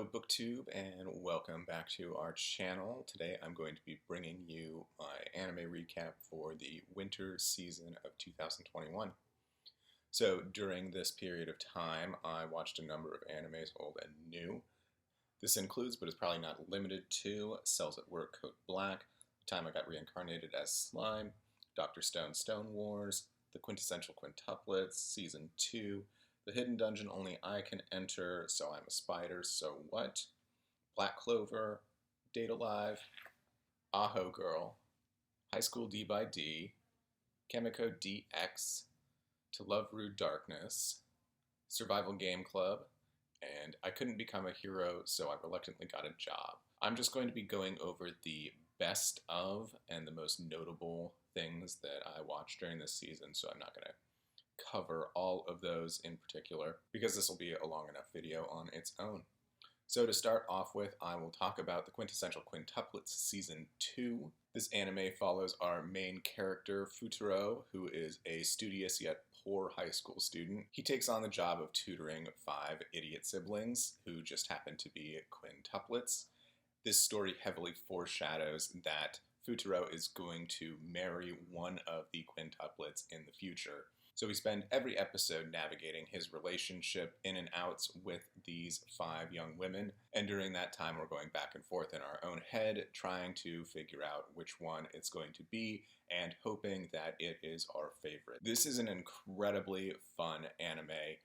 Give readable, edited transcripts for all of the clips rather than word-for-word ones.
Hello BookTube and welcome back to our channel. Today I'm going to be bringing you my anime recap for the winter season of 2021. So during this period of time I watched a number of animes, old and new. This includes, but is probably not limited to, Cells at Work Code Black, The Time I Got Reincarnated as Slime, Dr. Stone Stone Wars, The Quintessential Quintuplets, Season 2, The Hidden Dungeon Only I Can Enter, So I'm a Spider, So What? Black Clover, Date Alive, Aho Girl, High School D by D, Chemico DX, To Love Rude Darkness, Survival Game Club, and I Couldn't Become a Hero, So I Reluctantly Got a Job. I'm just going to be going over the best of and the most notable things that I watched during this season, so I'm not going to cover all of those in particular because this will be a long enough video on its own. So to start off with, I will talk about the Quintessential Quintuplets Season 2. This anime follows our main character, Futuro, who is a studious yet poor high school student. He takes on the job of tutoring 5 idiot siblings who just happen to be quintuplets. This story heavily foreshadows that Futuro is going to marry one of the quintuplets in the future. So we spend every episode navigating his relationship in and outs with these 5 young women, and during that time we're going back and forth in our own head, trying to figure out which one it's going to be, and hoping that it is our favorite. This is an incredibly fun anime.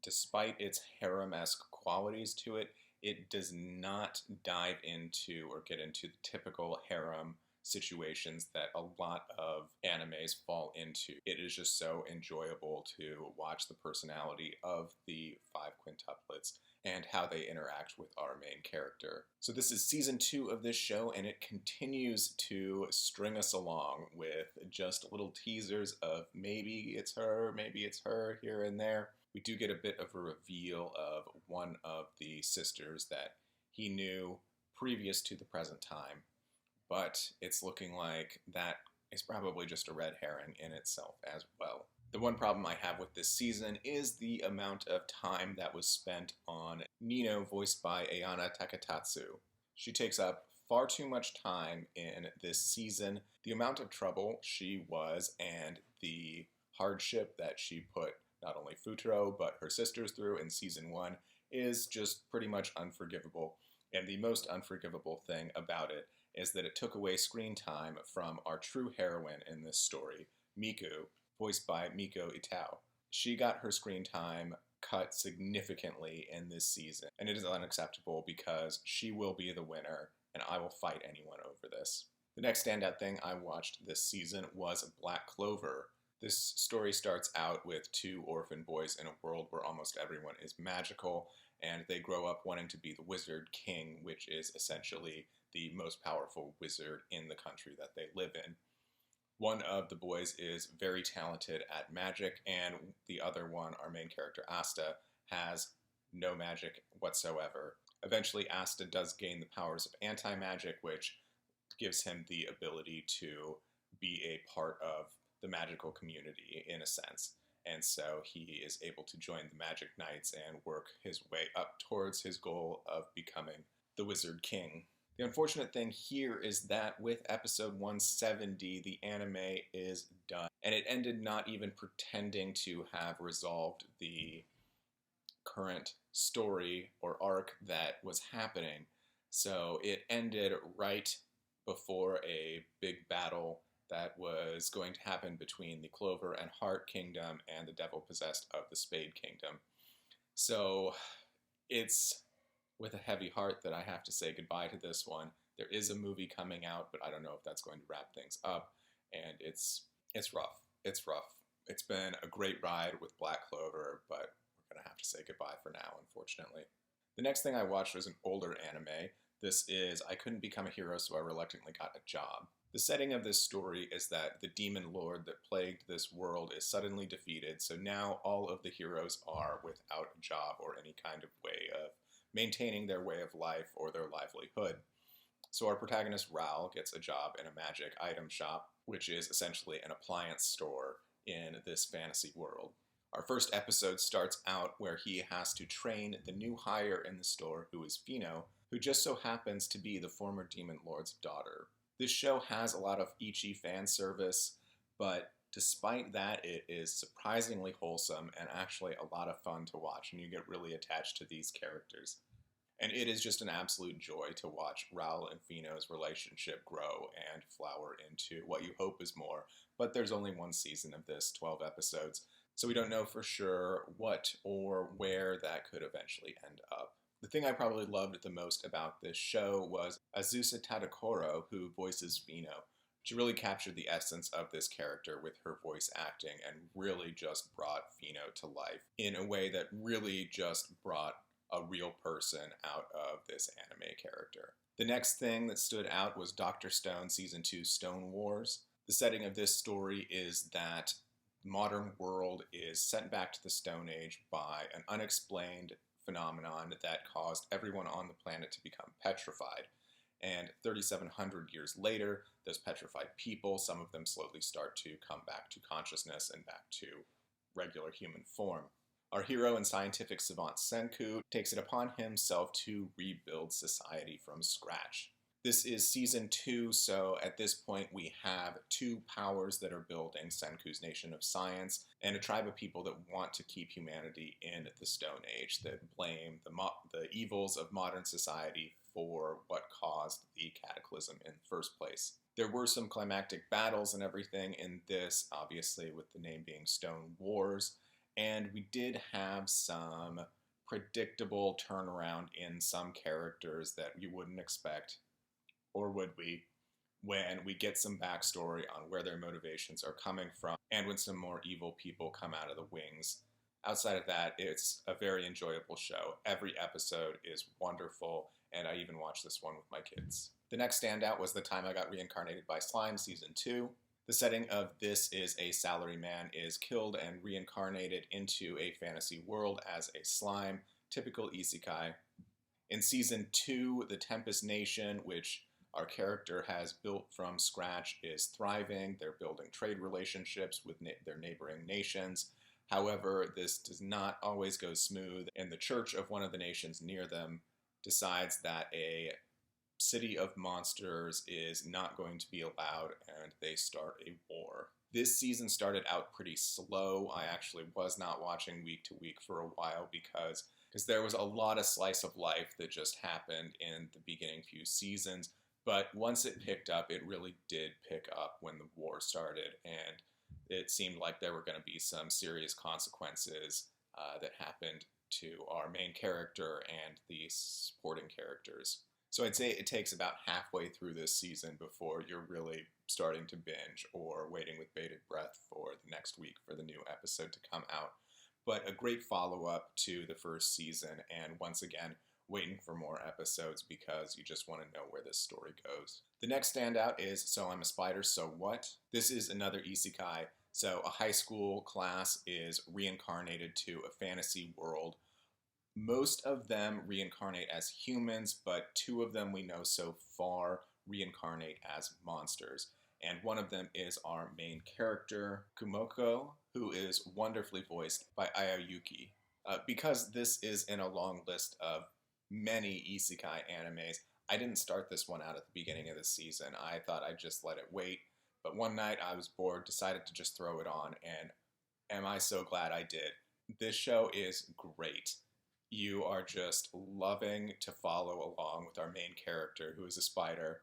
Despite its harem-esque qualities to it, it does not dive into or get into the typical harem situations that a lot of animes fall into. It is just so enjoyable to watch the personality of the 5 quintuplets and how they interact with our main character. So this is season 2 of this show, and it continues to string us along with just little teasers of maybe it's her here and there. We do get a bit of a reveal of one of the sisters that he knew previous to the present time, but it's looking like that is probably just a red herring in itself as well. The one problem I have with this season is the amount of time that was spent on Nino, voiced by Ayana Takatatsu. She takes up far too much time in this season. The amount of trouble she was and the hardship that she put not only Futuro but her sisters through in season 1 is just pretty much unforgivable. And the most unforgivable thing about it is that it took away screen time from our true heroine in this story, Miku, voiced by Miko Itao. She got her screen time cut significantly in this season, and it is unacceptable because she will be the winner, and I will fight anyone over this. The next standout thing I watched this season was Black Clover. This story starts out with 2 orphan boys in a world where almost everyone is magical, and they grow up wanting to be the Wizard King, which is essentially the most powerful wizard in the country that they live in. One of the boys is very talented at magic, and the other one, our main character Asta, has no magic whatsoever. Eventually Asta does gain the powers of anti-magic, which gives him the ability to be a part of the magical community in a sense. And so he is able to join the Magic Knights and work his way up towards his goal of becoming the Wizard King. The unfortunate thing here is that with episode 170, the anime is done. And it ended not even pretending to have resolved the current story or arc that was happening. So it ended right before a big battle that was going to happen between the Clover and Heart Kingdom and the Devil Possessed of the Spade Kingdom. So it's with a heavy heart that I have to say goodbye to this one. There is a movie coming out, but I don't know if that's going to wrap things up, and it's rough. It's rough. It's been a great ride with Black Clover, but we're going to have to say goodbye for now, unfortunately. The next thing I watched was an older anime. This is I Couldn't Become a Hero, So I Reluctantly Got a Job. The setting of this story is that the demon lord that plagued this world is suddenly defeated, so now all of the heroes are without a job or any kind of way of maintaining their way of life or their livelihood. So our protagonist Raul gets a job in a magic item shop, which is essentially an appliance store in this fantasy world. Our first episode starts out where he has to train the new hire in the store, who is Fino, who just so happens to be the former Demon Lord's daughter. This show has a lot of Ichi fan service, but despite that, it is surprisingly wholesome and actually a lot of fun to watch, and you get really attached to these characters. And it is just an absolute joy to watch Raul and Fino's relationship grow and flower into what you hope is more. But there's only one season of this, 12 episodes, so we don't know for sure what or where that could eventually end up. The thing I probably loved the most about this show was Azusa Tadakoro, who voices Fino. She really captured the essence of this character with her voice acting and really just brought Fino to life in a way that really just brought a real person out of this anime character. The next thing that stood out was Dr. Stone Season 2 Stone Wars. The setting of this story is that the modern world is sent back to the Stone Age by an unexplained phenomenon that caused everyone on the planet to become petrified. And 3,700 years later, those petrified people, some of them slowly start to come back to consciousness and back to regular human form. Our hero and scientific savant Senku takes it upon himself to rebuild society from scratch. This is season 2, so at this point we have two powers that are building Senku's nation of science and a tribe of people that want to keep humanity in the Stone Age, that blame the evils of modern society for what caused the cataclysm in the first place. There were some climactic battles and everything in this, obviously with the name being Stone Wars, and we did have some predictable turnaround in some characters that you wouldn't expect, or would we, when we get some backstory on where their motivations are coming from, and when some more evil people come out of the wings. Outside of that, it's a very enjoyable show. Every episode is wonderful, and I even watched this one with my kids. The next standout was The Time I Got Reincarnated by Slime, Season 2. The setting of this is a salaryman is killed and reincarnated into a fantasy world as a slime, typical isekai. In Season 2, the Tempest Nation, which our character has built from scratch, is thriving. They're building trade relationships with their neighboring nations. However, this does not always go smooth, and the church of one of the nations near them decides that a city of monsters is not going to be allowed, and they start a war. This season started out pretty slow. I actually was not watching week to week for a while because there was a lot of slice of life that just happened in the beginning few seasons. But once it picked up, it really did pick up when the war started, and it seemed like there were going to be some serious consequences that happened to our main character and the supporting characters. So I'd say it takes about halfway through this season before you're really starting to binge or waiting with bated breath for the next week for the new episode to come out. But a great follow-up to the first season, and once again, waiting for more episodes because you just want to know where this story goes. The next standout is So I'm a Spider, So What? This is another isekai. So a high school class is reincarnated to a fantasy world. Most of them reincarnate as humans, but two of them we know so far reincarnate as monsters. And one of them is our main character, Kumoko, who is wonderfully voiced by Ayayuki. Because this is in a long list of many isekai animes, I didn't start this one out at the beginning of the season. I thought I'd just let it wait. But one night I was bored, decided to just throw it on, and am I so glad I did. This show is great. You are just loving to follow along with our main character, who is a spider,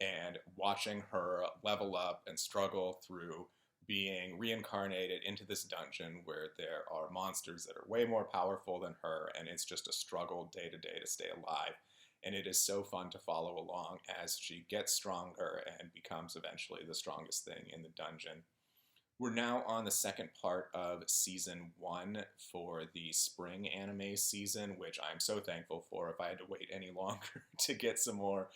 and watching her level up and struggle through being reincarnated into this dungeon where there are monsters that are way more powerful than her, and it's just a struggle day to day to stay alive. And it is so fun to follow along as she gets stronger and becomes eventually the strongest thing in the dungeon. We're now on the second part of season 1 for the spring anime season, which I'm so thankful for. If I had to wait any longer to get some more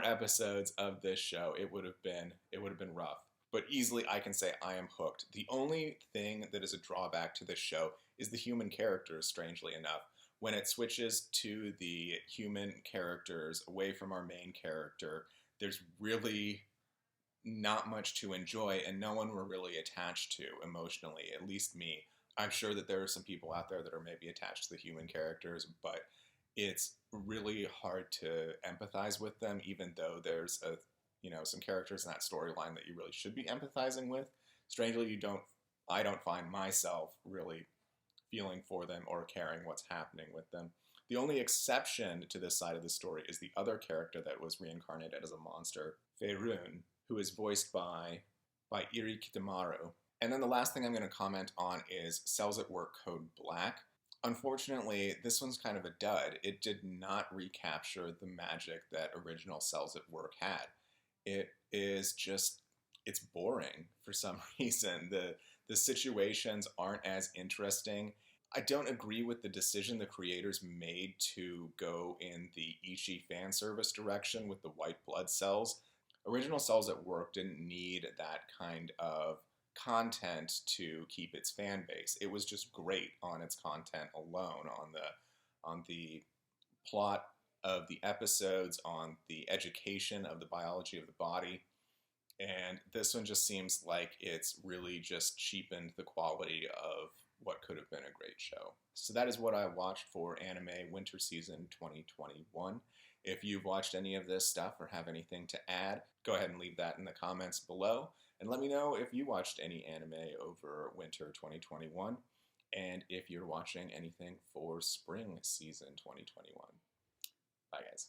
episodes of this show, it would have been rough. But easily I can say I am hooked. The only thing that is a drawback to this show is the human characters, strangely enough. When it switches to the human characters away from our main character, there's really not much to enjoy, and no one we're really attached to emotionally, at least me. I'm sure that there are some people out there that are maybe attached to the human characters, but it's really hard to empathize with them, even though there's some characters in that storyline that you really should be empathizing with. Strangely, I don't find myself really feeling for them or caring what's happening with them. The only exception to this side of the story is the other character that was reincarnated as a monster, Feirun, who is voiced by Iri Kitamaru. And then the last thing I'm going to comment on is Cells at Work Code Black. Unfortunately, this one's kind of a dud. It did not recapture the magic that original Cells at Work had. It's boring for some reason. The situations aren't as interesting. I don't agree with the decision the creators made to go in the Ichi fan service direction with the white blood cells. Original Cells at Work didn't need that kind of content to keep its fan base. It was just great on its content alone, on the plot of the episodes, on the education of the biology of the body. And this one just seems like it's really just cheapened the quality of what could have been a great show. So that is what I watched for anime winter season 2021. If you've watched any of this stuff or have anything to add, go ahead and leave that in the comments below. And let me know if you watched any anime over winter 2021 and if you're watching anything for spring season 2021. Bye, guys.